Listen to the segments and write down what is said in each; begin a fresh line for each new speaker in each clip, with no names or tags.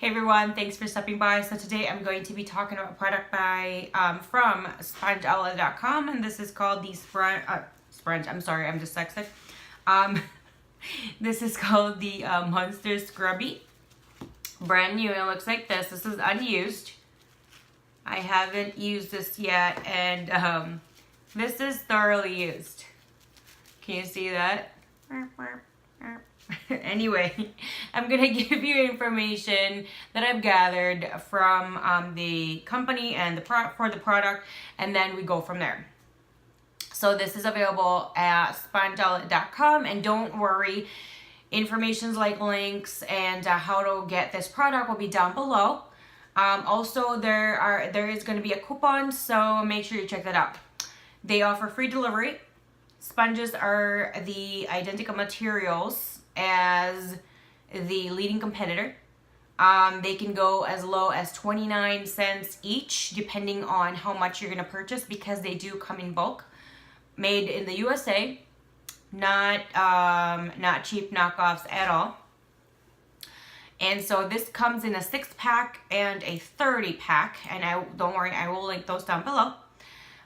Hey everyone, thanks for stopping by. So today I'm going to be talking about a product by from spongeoutlet.com, and this is called the sponge. I'm sorry, I'm dyslexic. This is called the Monster Scrubby. Brand new. It looks like this. This is unused. I haven't used this yet, and this is thoroughly used. Can you see that? Anyway, I'm going to give you information that I've gathered from the company and for the product, and then we go from there. So this is available at spongeoutlet.com, and don't worry, informations like links and how to get this product will be down below. Also, there is going to be a coupon, so make sure you check that out. They offer free delivery. Sponges are the identical materials as the leading competitor. They can go as low as 29 cents each, depending on how much you're going to purchase, because they do come in bulk. Made in the USA, not cheap knockoffs at all. And so this comes in a 6-pack and a 30-pack, and don't worry, I will link those down below.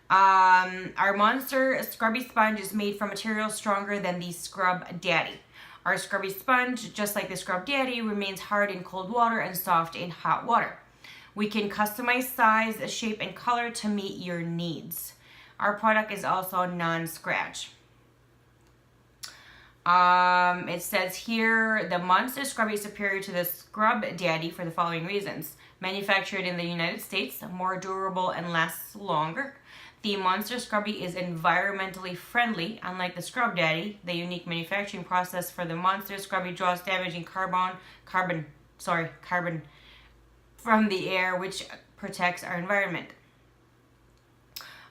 Our Monster Scrubby Sponge is made from materials stronger than the Scrub Daddy. Our Scrubby Sponge, just like the Scrub Daddy, remains hard in cold water and soft in hot water. We can customize size, shape, and color to meet your needs. Our product is also non-scratch. It says here, the Monster Scrubby is superior to the Scrub Daddy for the following reasons. Manufactured in the United States, more durable and lasts longer. The Monster Scrubby is environmentally friendly. Unlike the Scrub Daddy, the unique manufacturing process for the Monster Scrubby draws damaging carbon from the air, which protects our environment.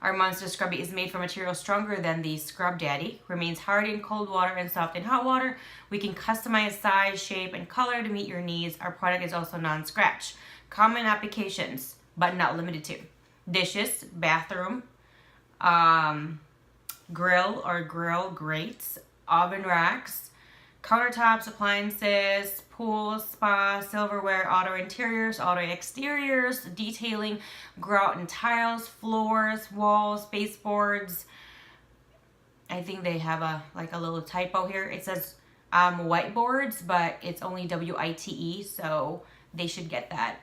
Our Monster Scrubby is made from materials stronger than the Scrub Daddy, remains hard in cold water and soft in hot water. We can customize size, shape, and color to meet your needs. Our product is also non-scratch. Common applications, but not limited to: dishes, bathroom, grill or grill grates, oven racks, countertops, appliances, pools, spa, silverware, auto interiors, auto exteriors, detailing, grout and tiles, floors, walls, baseboards. I think they have a little typo here. It says whiteboards, but it's only WITE, so they should get that,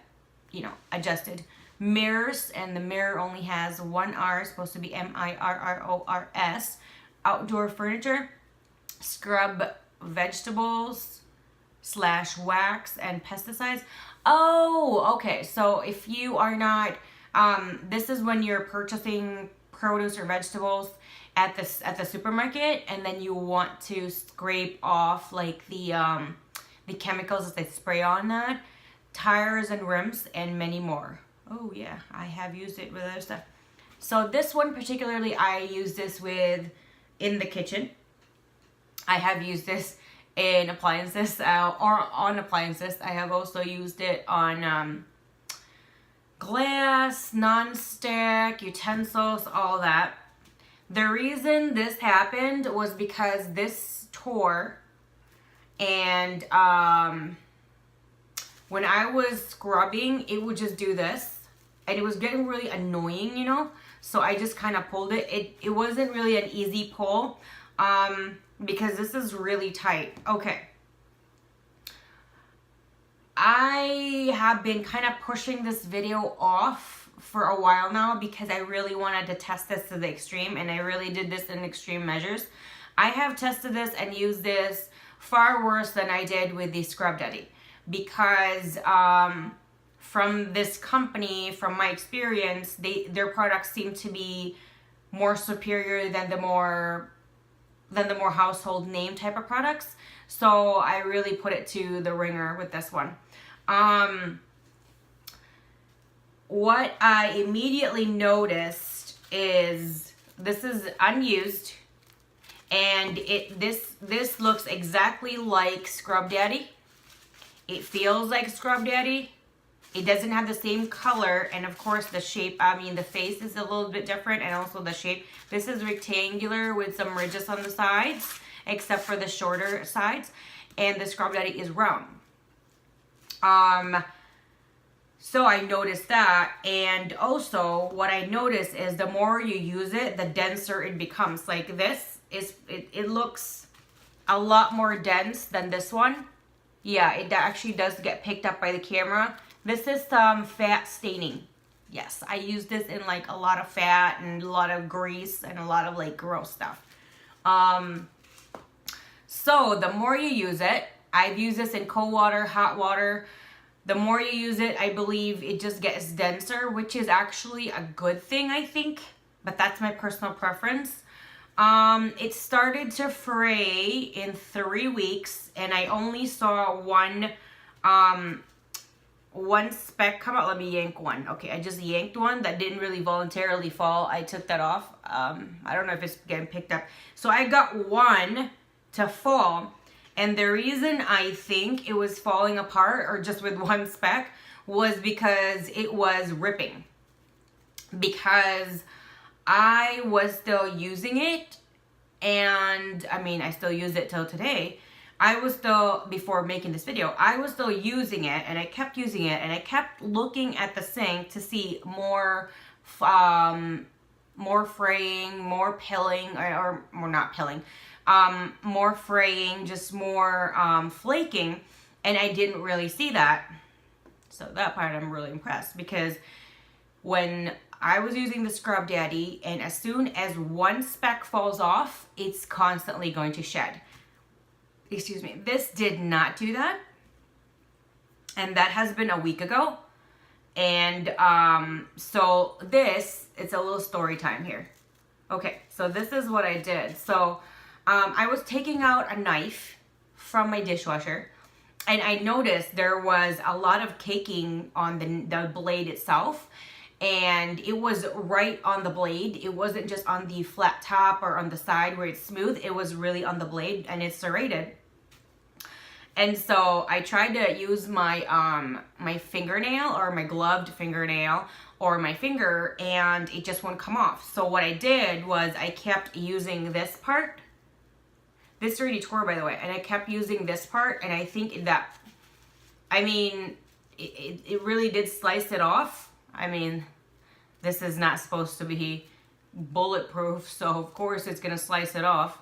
adjusted. Mirrors, and the mirror only has one R, supposed to be MIRRORS. Outdoor furniture, scrub vegetables / wax and pesticides. Oh, okay. So if you are not, this is when you're purchasing produce or vegetables at the supermarket, and then you want to scrape off like the chemicals that they spray on that, tires and rims, and many more. Oh yeah, I have used it with other stuff. So this one particularly, I use this with in the kitchen. I have used this in appliances or on appliances. I have also used it on glass, non-stick, utensils, all that. The reason this happened was because this tore, and when I was scrubbing, it would just do this. And it was getting really annoying, So I just kind of pulled it. It wasn't really an easy pull because this is really tight. Okay. I have been kind of pushing this video off for a while now because I really wanted to test this to the extreme, and I really did this in extreme measures. I have tested this and used this far worse than I did with the Scrub Daddy, because from this company, from my experience, their products seem to be more superior than the more household name type of products. So I really put it to the ringer with this one. What I immediately noticed is this is unused, and this looks exactly like Scrub Daddy. It feels like Scrub Daddy. It doesn't have the same color, and of course the shape, the face is a little bit different, and also the shape. This is rectangular with some ridges on the sides, except for the shorter sides, and the Scrub Daddy is round. So I noticed that, and also what I noticed is the more you use it, the denser it becomes. Like this is, it looks a lot more dense than this one. Yeah, it actually does get picked up by the camera. This is fat staining. Yes, I use this in like a lot of fat and a lot of grease and a lot of like gross stuff. So the more you use it, I've used this in cold water, hot water. The more you use it, I believe it just gets denser, which is actually a good thing, I think. But that's my personal preference. It started to fray in 3 weeks, and I only saw one speck come out. Let me yank one. Okay, I just yanked one that didn't really voluntarily fall. I took that off. I don't know if it's getting picked up. So I got one to fall. And the reason I think it was falling apart, or just with one speck, was because it was ripping. Because I was still using it, and I mean, I still use it till today. I was still, before making this video, I was still using it, and I kept using it, and I kept looking at the sink to see more fraying, more pilling, or more not pilling, more fraying, just more flaking, and I didn't really see that. So that part I'm really impressed, because when I was using the Scrub Daddy, and as soon as one speck falls off, it's constantly going to shed. Excuse me. This did not do that, and that has been a week ago. And so this, it's a little story time here. Okay, so this is what I did. So I was taking out a knife from my dishwasher, and I noticed there was a lot of caking on the blade itself, and it was right on the blade. It wasn't just on the flat top or on the side where it's smooth. It was really on the blade, and it's serrated. And so I tried to use my my fingernail, or my gloved fingernail, or my finger, and it just wouldn't come off. So what I did was I kept using this part. This already tore, by the way, and I kept using this part, and I think that, I mean, it really did slice it off. I mean, this is not supposed to be bulletproof, so of course it's gonna slice it off.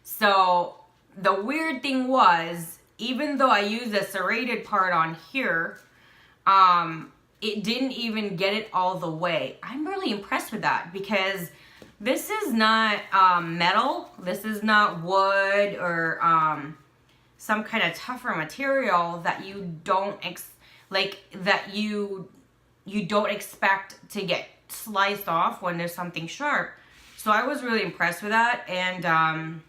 So the weird thing was, even though I used the serrated part on here, it didn't even get it all the way. I'm really impressed with that, because this is not metal. This is not wood or some kind of tougher material that you don't you don't expect to get sliced off when there's something sharp. So I was really impressed with that, and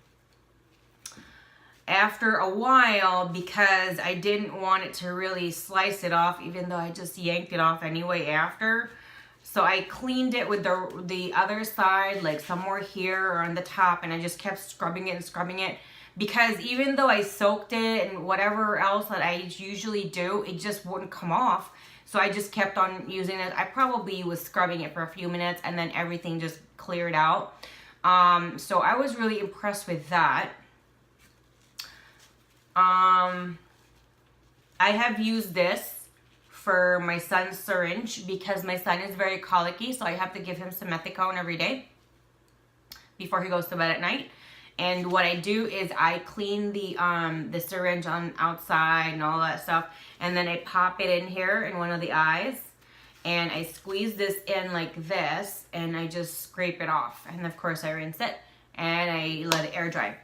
after a while, because I didn't want it to really slice it off, even though I just yanked it off anyway after, so I cleaned it with the other side, like somewhere here or on the top, and I just kept scrubbing it and scrubbing it, because even though I soaked it and whatever else that I usually do, it just wouldn't come off. So I just kept on using it. I probably was scrubbing it for a few minutes, and then everything just cleared out. So I was really impressed with that. I have used this for my son's syringe, because my son is very colicky, so I have to give him some methicone every day before he goes to bed at night. And what I do is I clean the syringe on outside and all that stuff, and then I pop it in here in one of the eyes, and I squeeze this in like this, and I just scrape it off, and of course I rinse it and I let it air dry.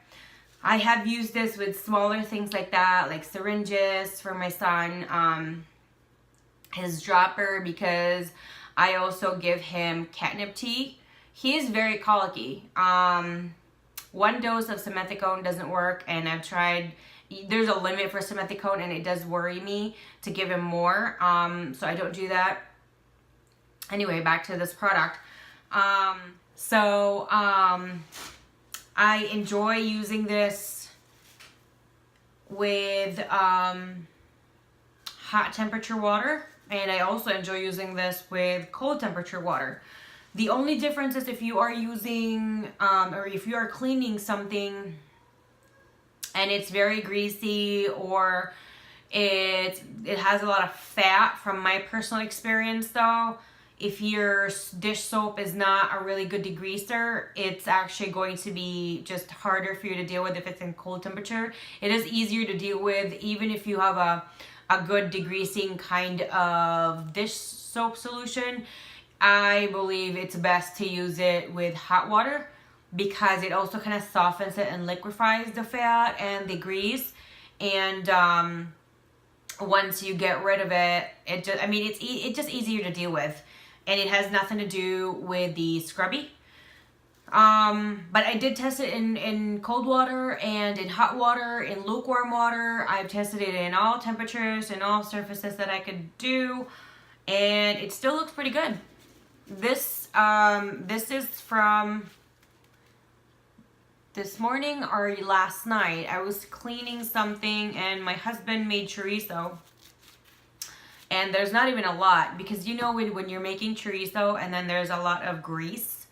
I have used this with smaller things like that, like syringes for my son, his dropper, because I also give him catnip tea. He is very colicky. One dose of simethicone doesn't work, and I've tried, there's a limit for simethicone, and it does worry me to give him more, so I don't do that. Anyway, back to this product. I enjoy using this with hot temperature water, and I also enjoy using this with cold temperature water. The only difference is if you are using or if you are cleaning something and it's very greasy, or It has a lot of fat from my personal experience though. If your dish soap is not a really good degreaser, it's actually going to be just harder for you to deal with if it's in cold temperature. It is easier to deal with even if you have a good degreasing kind of dish soap solution. I believe it's best to use it with hot water because it also kind of softens it and liquefies the fat and the grease. And once you get rid of it, it's just easier to deal with. And it has nothing to do with the Scrubby. But I did test it in cold water and in hot water, in lukewarm water. I've tested it in all temperatures and all surfaces that I could do. And it still looks pretty good. This is from this morning or last night. I was cleaning something and my husband made chorizo. And there's not even a lot because you know when you're making chorizo and then there's a lot of grease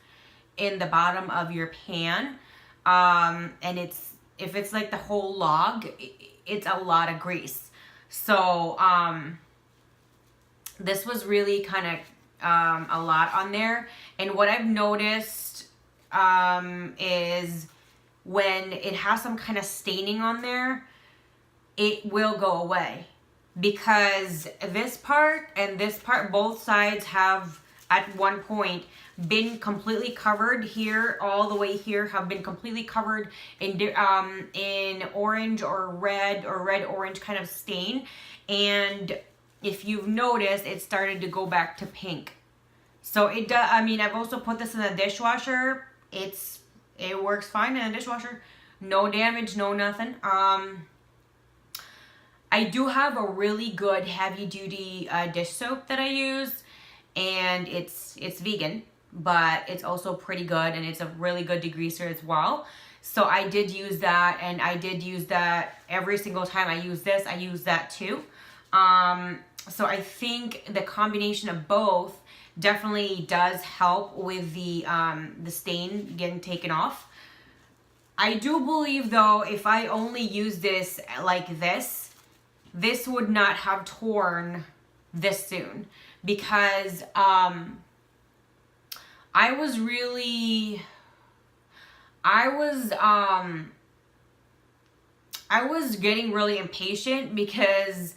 in the bottom of your pan, and if it's like the whole log, it's a lot of grease. So this was really kind of a lot on there. And what I've noticed is when it has some kind of staining on there, it will go away. Because this part and this part, both sides have at one point been completely covered here, all the way here have been completely covered in orange or red orange kind of stain. And if you've noticed, it started to go back to pink. So it does. I mean, I've also put this in the dishwasher. It works fine in a dishwasher. No damage, no nothing. I do have a really good heavy duty dish soap that I use, and it's vegan, but it's also pretty good, and it's a really good degreaser as well. So I did use that, and I did use that every single time I use this. I use that too. So I think the combination of both definitely does help with the stain getting taken off. I do believe though, if I only use this like this would not have torn this soon because I was getting really impatient because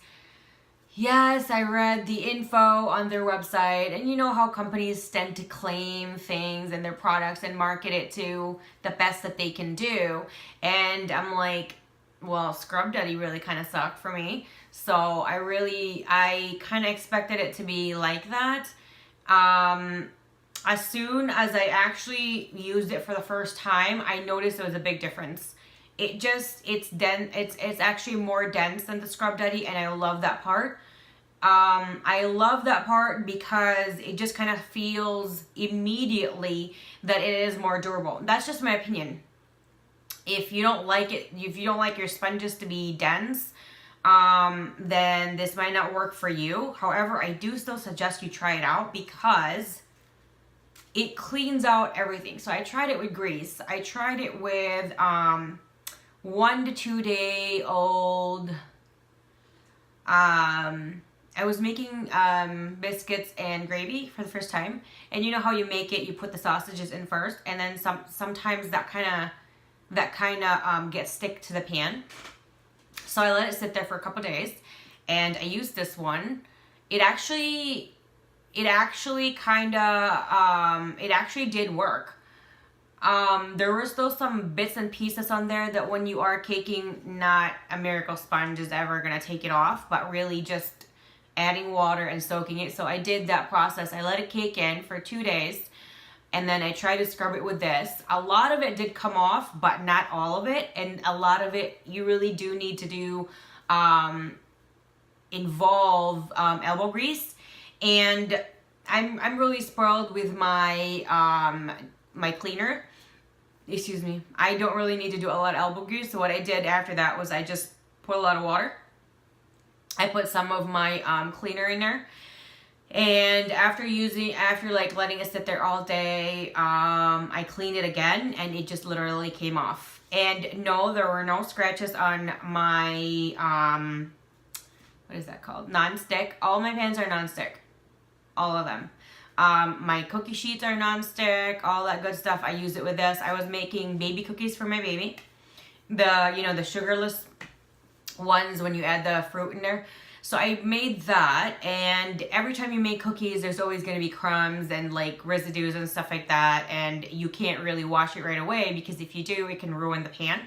yes, I read the info on their website, and you know how companies tend to claim things in their products and market it to the best that they can do. And I'm like, well, Scrub Daddy really kind of sucked for me. So I kind of expected it to be like that. As soon as I actually used it for the first time, I noticed there was a big difference. It's dense. It's actually more dense than the Scrub Daddy, and I love that part. I love that part because it just kind of feels immediately that it is more durable. That's just my opinion. If you don't like it, if you don't like your sponges to be dense, then this might not work for you. However, I do still suggest you try it out because it cleans out everything. So I tried it with grease. I tried it with 1 to 2 day old. I was making biscuits and gravy for the first time. And you know how you make it, you put the sausages in first, and then sometimes that kind of gets stick to the pan. So I let it sit there for a couple days, and I used this one. It actually did work. There were still some bits and pieces on there that when you are caking, not a miracle sponge is ever gonna take it off, but really just adding water and soaking it. So I did that process. I let it cake in for 2 days, and then I tried to scrub it with this. A lot of it did come off, but not all of it. And a lot of it you really do need to do involve elbow grease. And I'm really spoiled with my my cleaner. Excuse me. I don't really need to do a lot of elbow grease. So what I did after that was I just put a lot of water. I put some of my cleaner in there. And after like letting it sit there all day, I cleaned it again, and it just literally came off. And no, there were no scratches on my what is that called? Non-stick. All my pans are non-stick. All of them. My cookie sheets are non-stick, all that good stuff. I use it with this. I was making baby cookies for my baby. The, you know, the sugarless ones when you add the fruit in there. So I made that, and every time you make cookies, there's always going to be crumbs and like residues and stuff like that, and you can't really wash it right away because if you do, it can ruin the pan.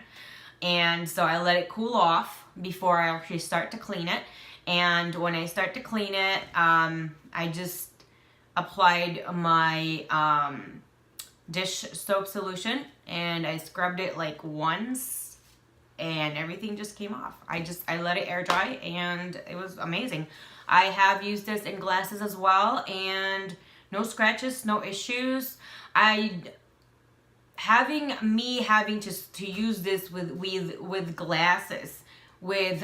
And so I let it cool off before I actually start to clean it. And when I start to clean it, I just applied my dish soap solution and I scrubbed it like once and everything just came off. I let it air dry and it was amazing. I have used this in glasses as well and no scratches, no issues. Having to use this with glasses, with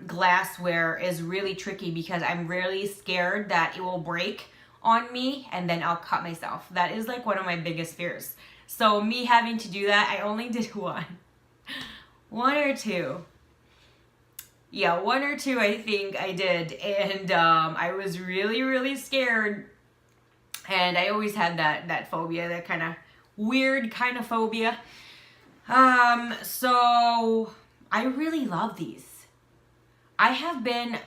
glassware is really tricky because I'm really scared that it will break on me and then I'll cut myself. That is like one of my biggest fears. So me having to do that, I only did one or two. Yeah, one or two I think I did, and I was really, really scared. And I always had that phobia, that kind of weird kind of phobia. So I really love these. I have been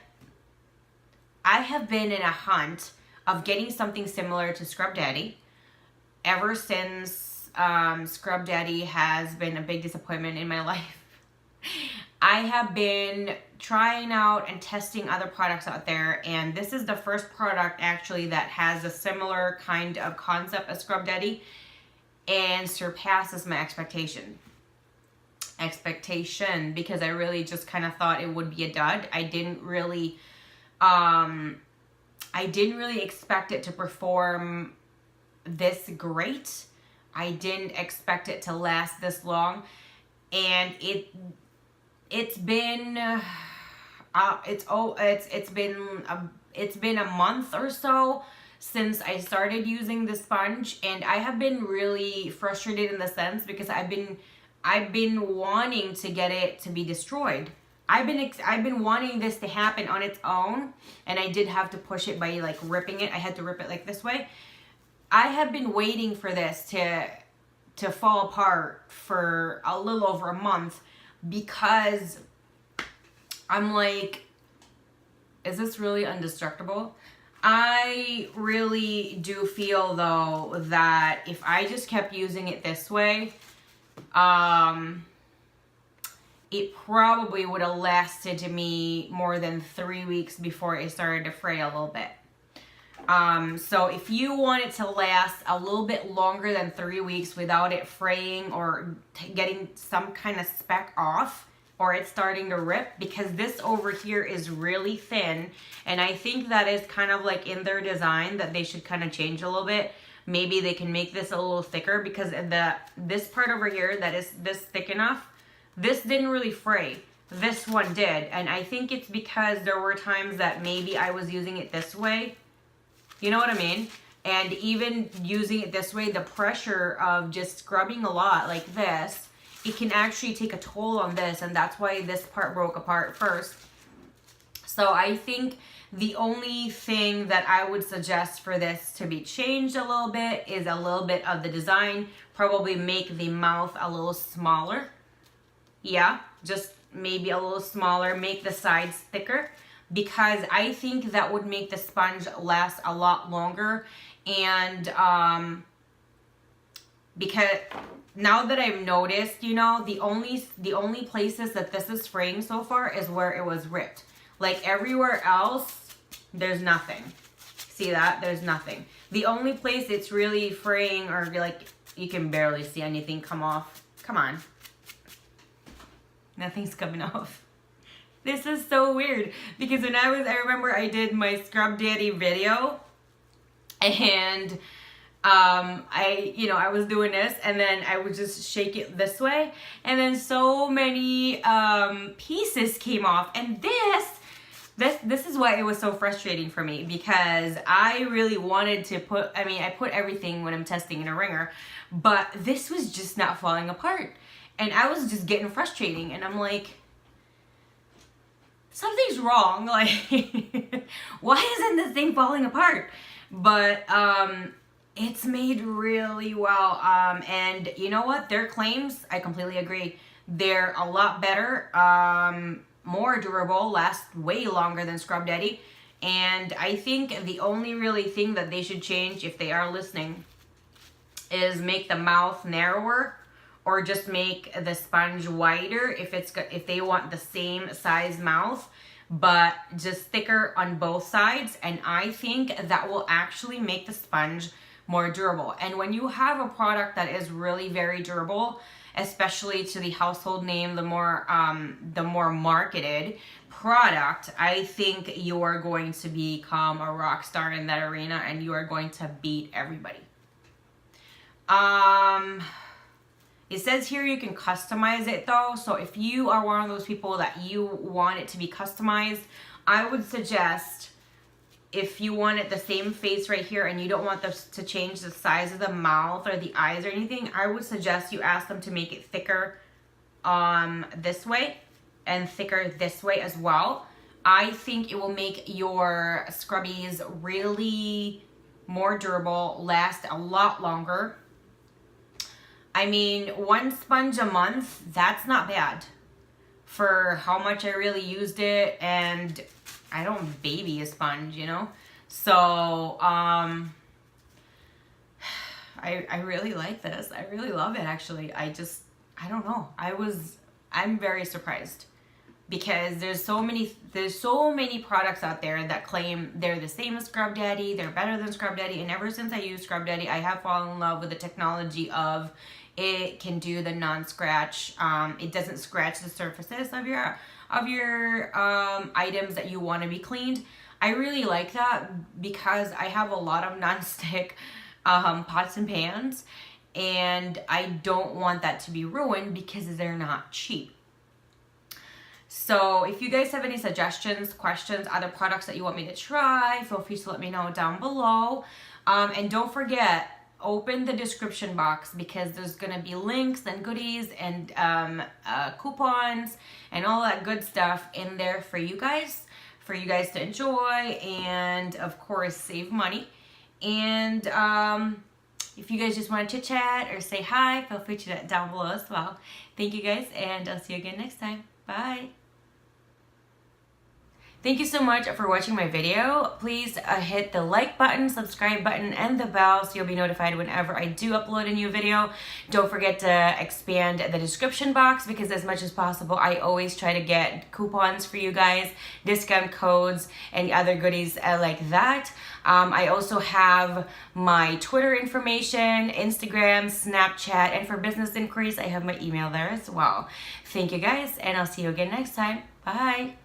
in a hunt of getting something similar to Scrub Daddy ever since Scrub Daddy has been a big disappointment in my life. I have been trying out and testing other products out there, and this is the first product actually that has a similar kind of concept as Scrub Daddy and surpasses my expectation because I really just kind of thought it would be a dud. I didn't really expect it to perform this great. I didn't expect it to last this long, and it's been a month or so since I started using the sponge, and I have been really frustrated in the sense because I've been wanting to get it to be destroyed. I've been wanting this to happen on its own, and I did have to push it by like ripping it. I had to rip it like this way. I have been waiting for this to fall apart for a little over a month because I'm like, is this really indestructible? I really do feel though that if I just kept using it this way, it probably would have lasted to me more than 3 weeks before it started to fray a little bit. So if you want it to last a little bit longer than 3 weeks without it fraying or getting some kind of speck off, or it's starting to rip, because this over here is really thin, and I think that is kind of like in their design that they should kind of change a little bit. Maybe they can make this a little thicker, because this part over here that is this thick enough, this didn't really fray. This one did, and I think it's because there were times that maybe I was using it this way. You know what I mean? And even using it this way, the pressure of just scrubbing a lot like this, it can actually take a toll on this, and that's why this part broke apart first. So I think the only thing that I would suggest for this to be changed a little bit is a little bit of the design. Probably make the mouth a little smaller. Yeah, just maybe a little smaller. Make the sides thicker, because I think that would make the sponge last a lot longer. And because now that I've noticed, you know, the only places that this is fraying so far is where it was ripped. Like everywhere else, there's nothing. See that? There's nothing. The only place it's really fraying, or like you can barely see anything come off. Come on. Nothing's coming off. This is so weird, because when I remember I did my Scrub Daddy video, and I was doing this, and then I would just shake it this way, and then so many pieces came off. And this is why it was so frustrating for me, because I really wanted to I put everything when I'm testing in a wringer, but this was just not falling apart, and I was just getting frustrating, and I'm like, something's wrong. Like, why isn't this thing falling apart? But it's made really well. And you know what? Their claims, I completely agree. They're a lot better, more durable, last way longer than Scrub Daddy. And I think the only really thing that they should change, if they are listening, is make the mouth narrower, or just make the sponge wider if they want the same size mouth, but just thicker on both sides. And I think that will actually make the sponge more durable. And when you have a product that is really very durable, especially to the household name, the more marketed product, I think you are going to become a rock star in that arena, and you are going to beat everybody. It says here you can customize it though. So if you are one of those people that you want it to be customized, I would suggest, if you want it the same face right here and you don't want this to change the size of the mouth or the eyes or anything, I would suggest you ask them to make it thicker this way and thicker this way as well. I think it will make your scrubbies really more durable, last a lot longer. I mean, 1 sponge a month, that's not bad for how much I really used it, and I don't baby a sponge, you know? So, I really like this. I really love it, actually. I don't know. I'm very surprised, because there's so many products out there that claim they're the same as Scrub Daddy, they're better than Scrub Daddy, and ever since I used Scrub Daddy, I have fallen in love with the technology of it can do the non-scratch. It doesn't scratch the surfaces of your items that you want to be cleaned. I really like that, because I have a lot of non-stick pots and pans, and I don't want that to be ruined because they're not cheap. So if you guys have any suggestions, questions, other products that you want me to try, feel free to let me know down below. And don't forget, open the description box, because there's gonna be links and goodies and coupons and all that good stuff in there for you guys to enjoy, and of course save money. And if you guys just want to chit chat or say hi, feel free to do that down below as well. Thank you guys, and I'll see you again next time. Bye. Thank you so much for watching my video. Please hit the like button, subscribe button, and the bell so you'll be notified whenever I do upload a new video. Don't forget to expand the description box, because as much as possible, I always try to get coupons for you guys, discount codes, and other goodies like that. I also have my Twitter information, Instagram, Snapchat, and for business inquiries, I have my email there as well. Thank you guys, and I'll see you again next time. Bye.